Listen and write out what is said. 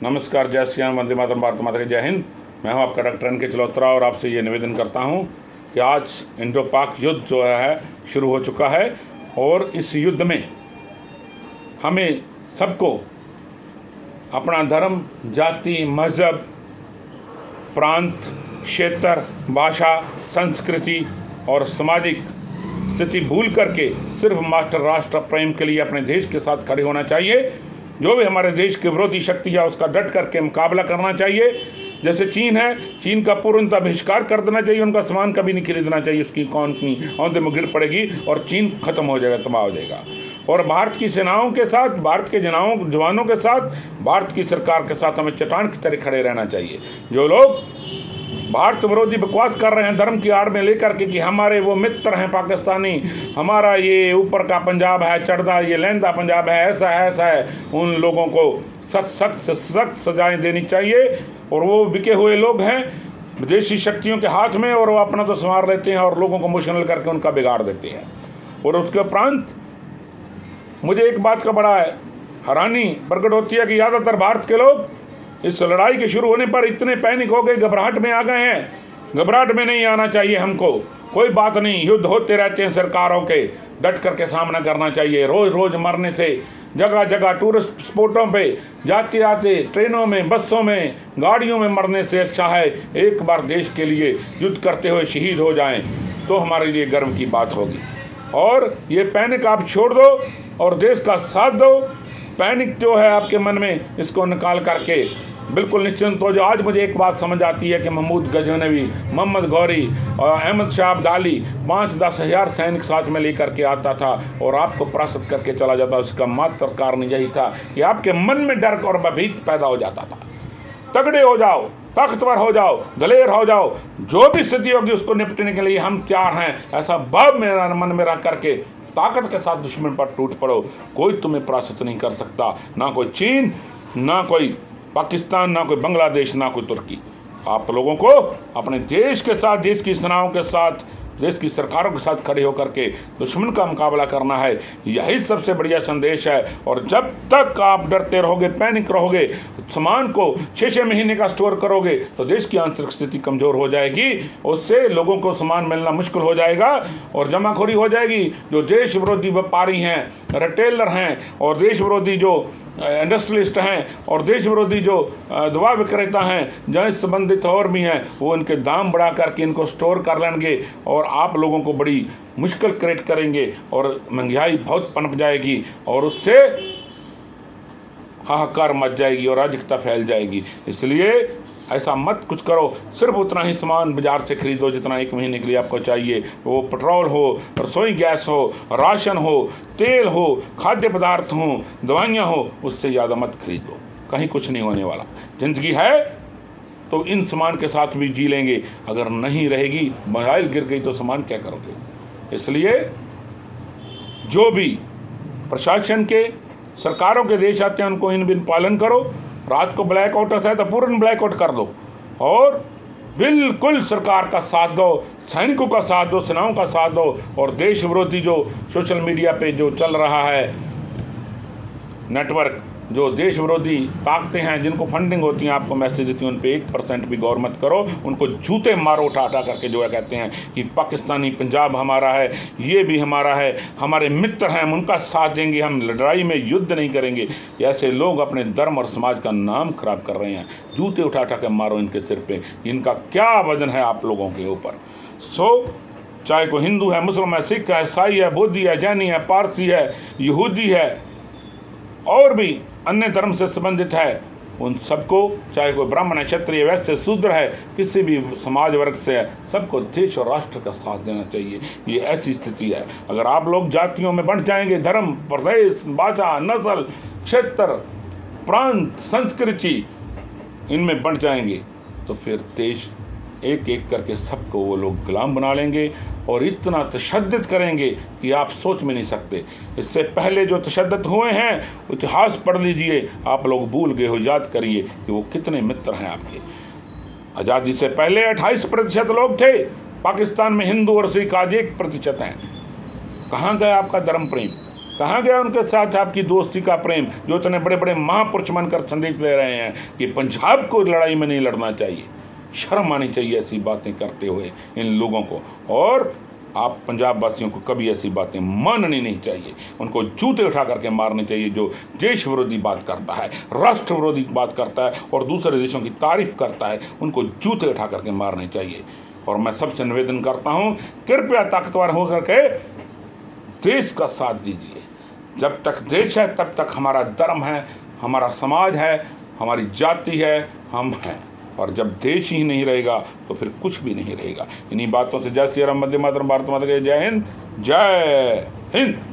नमस्कार, जय श्री राम, वंदे मातरम, भारत माता की जय हिंद। मैं हूं आपका डॉक्टर एन के चलौत्रा और आपसे ये निवेदन करता हूं कि आज इंडो पाक युद्ध जो है शुरू हो चुका है और इस युद्ध में हमें सबको अपना धर्म, जाति, मज़हब, प्रांत, क्षेत्र, भाषा, संस्कृति और सामाजिक स्थिति भूल करके सिर्फ मास्टर राष्ट्र प्रेम के लिए अपने देश के साथ खड़े होना चाहिए। जो भी हमारे देश की विरोधी शक्ति है उसका डट करके मुकाबला करना चाहिए। जैसे चीन है, चीन का पूर्णतः बहिष्कार कर देना चाहिए, उनका सामान कभी नहीं खरीदना चाहिए, उसकी इकॉनमी औंधे में गिर पड़ेगी और चीन खत्म हो जाएगा, तबाह हो जाएगा। और भारत की सेनाओं के साथ, भारत के जवानों के साथ, भारत की सरकार के साथ हमें चट्टान की तरह खड़े रहना चाहिए। जो लोग भारत विरोधी बकवास कर रहे हैं धर्म की आड़ में लेकर के कि हमारे वो मित्र हैं पाकिस्तानी, हमारा ये ऊपर का पंजाब है चढ़दा, ये लहंदा पंजाब है, ऐसा है, उन लोगों को सख्त सजाएं देनी चाहिए। और वो बिके हुए लोग हैं विदेशी शक्तियों के हाथ में और वो अपना तो संवार लेते हैं और लोगों को इमोशनल करके उनका बिगाड़ देते हैं। और उसके उपरांत मुझे एक बात का बड़ा हैरानी प्रकट होती है कि ज़्यादातर भारत के लोग इस लड़ाई के शुरू होने पर इतने पैनिक हो गए, घबराहट में आ गए हैं। घबराहट में नहीं आना चाहिए हमको, कोई बात नहीं, युद्ध होते रहते हैं सरकारों के, डट करके सामना करना चाहिए। रोज़ रोज़ मरने से, जगह जगह टूरिस्ट स्पॉटों पे जाते आते, ट्रेनों में, बसों में, गाड़ियों में मरने से अच्छा है एक बार देश के लिए युद्ध करते हुए शहीद हो जाएं, तो हमारे लिए गर्व की बात होगी। और ये पैनिक आप छोड़ दो और देश का साथ दो। पैनिक जो है आपके मन में, इसको निकाल करके बिल्कुल निश्चिंत हो जाओ। आज मुझे एक बात समझ आती है कि महमूद गजनवी, मोहम्मद गौरी और अहमद शाह अब्दाली 5-10 हज़ार सैनिक साथ में लेकर के आता था और आपको परास्त करके चला जाता। उसका मात्र कारण यही था कि आपके मन में डर और भयभीत पैदा हो जाता था। तगड़े हो जाओ, ताकतवर हो जाओ, दलेर हो जाओ, जो भी स्थिति होगी उसको निपटने के लिए हम तैयार हैं, ऐसा भाव मेरा मन में रख करके ताकत के साथ दुश्मन पर टूट पड़ो। कोई तुम्हें परास्त नहीं कर सकता, ना कोई चीन, ना कोई पाकिस्तान, ना कोई बांग्लादेश, ना कोई तुर्की। आप लोगों को अपने देश के साथ, देश की सेनाओं के साथ, देश की सरकारों के साथ खड़े होकर के दुश्मन का मुकाबला करना है। यही सबसे बढ़िया संदेश है। और जब तक आप डरते रहोगे, पैनिक रहोगे, सामान को 6-6 महीने का स्टोर करोगे तो देश की आंतरिक स्थिति कमज़ोर हो जाएगी, उससे लोगों को सामान मिलना मुश्किल हो जाएगा और जमाखोरी हो जाएगी। जो देश विरोधी व्यापारी हैं, रिटेलर हैं और देश विरोधी जो इंडस्ट्रियलिस्ट हैं और देश विरोधी जो दवा विक्रेता हैं, जहाँ संबंधित और भी हैं, वो इनके दाम बढ़ा करके इनको स्टोर कर लेंगे और आप लोगों को बड़ी मुश्किल क्रिएट करेंगे और महंगाई बहुत पनप जाएगी और उससे हाहाकार मच जाएगी और अराजकता फैल जाएगी। इसलिए ऐसा मत कुछ करो, सिर्फ उतना ही सामान बाज़ार से खरीदो जितना 1 महीने के लिए आपको चाहिए। वो पेट्रोल हो, रसोई गैस हो, राशन हो, तेल हो, खाद्य पदार्थ हो, दवाइयाँ हो, उससे ज़्यादा मत खरीदो, कहीं कुछ नहीं होने वाला। ज़िंदगी है तो इन सामान के साथ भी जी लेंगे, अगर नहीं रहेगी, मोबाइल गिर गई तो सामान क्या करोगे। इसलिए जो भी प्रशासन के, सरकारों के देश आते हैं उनको इन बिन पालन करो। रात को ब्लैकआउट होता है तो पूर्ण ब्लैकआउट कर दो और बिल्कुल सरकार का साथ दो, सैनिकों का साथ दो, सेनाओं का साथ दो। और देश विरोधी जो सोशल मीडिया पे जो चल रहा है नेटवर्क, जो देश विरोधी ताकतें हैं जिनको फंडिंग होती हैं, आपको मैसेज देती हैं, उन पे 1% भी गौर मत करो। उनको जूते मारो उठा करके, जो है कहते हैं कि पाकिस्तानी पंजाब हमारा है, ये भी हमारा है, हमारे मित्र हैं, हम उनका साथ देंगे, हम लड़ाई में युद्ध नहीं करेंगे। ऐसे लोग अपने धर्म और समाज का नाम खराब कर रहे हैं। जूते उठा के मारो इनके सिर पे, इनका क्या वजन है आप लोगों के ऊपर। चाहे कोई हिंदू है, मुस्लिम है, सिख है, ईसाई है, बौद्धी है, जैनी है, पारसी है, यहूदी है और भी अन्य धर्म से संबंधित है, उन सबको, चाहे कोई ब्राह्मण है, क्षत्रिय, वैश्य, शूद्र है, किसी भी समाज वर्ग से है, सबको देश और राष्ट्र का साथ देना चाहिए। ये ऐसी स्थिति है। अगर आप लोग जातियों में बढ़ जाएंगे, धर्म, प्रदेश, भाषा, नस्ल, क्षेत्र, प्रांत, संस्कृति इनमें बढ़ जाएंगे तो फिर देश एक एक करके सबको वो लोग गुलाम बना लेंगे और इतना तशद्दुद करेंगे कि आप सोच में नहीं सकते। इससे पहले जो तशद्दुद हुए हैं इतिहास पढ़ लीजिए, आप लोग भूल गए हो, याद करिए कि वो कितने मित्र हैं आपके। आज़ादी से पहले 28% लोग थे पाकिस्तान में, हिंदू और सिख आज 1% हैं। कहाँ गया आपका धर्म प्रेम? कहाँ गया उनके साथ आपकी दोस्ती का प्रेम, जो इतने बड़े बड़े महापुरुष बनकर संदेश ले रहे हैं कि पंजाब को लड़ाई में नहीं लड़ना चाहिए। शर्म आनी चाहिए ऐसी बातें करते हुए इन लोगों को, और आप पंजाब वासियों को कभी ऐसी बातें माननी नहीं चाहिए। उनको जूते उठा करके मारने चाहिए जो देश विरोधी बात करता है, राष्ट्र विरोधी बात करता है और दूसरे देशों की तारीफ करता है, उनको जूते उठा करके मारने चाहिए। और मैं सबसे निवेदन करता हूँ, कृपया ताकतवर होकर के देश का साथ दीजिए। जब तक देश है तब तक हमारा धर्म है, हमारा समाज है, हमारी जाति है, हम हैं। और जब देश ही नहीं रहेगा तो फिर कुछ भी नहीं रहेगा। इन्हीं बातों से जय श्री राम, वंदे मातरम, भारत माता की जय हिंद, जय हिंद।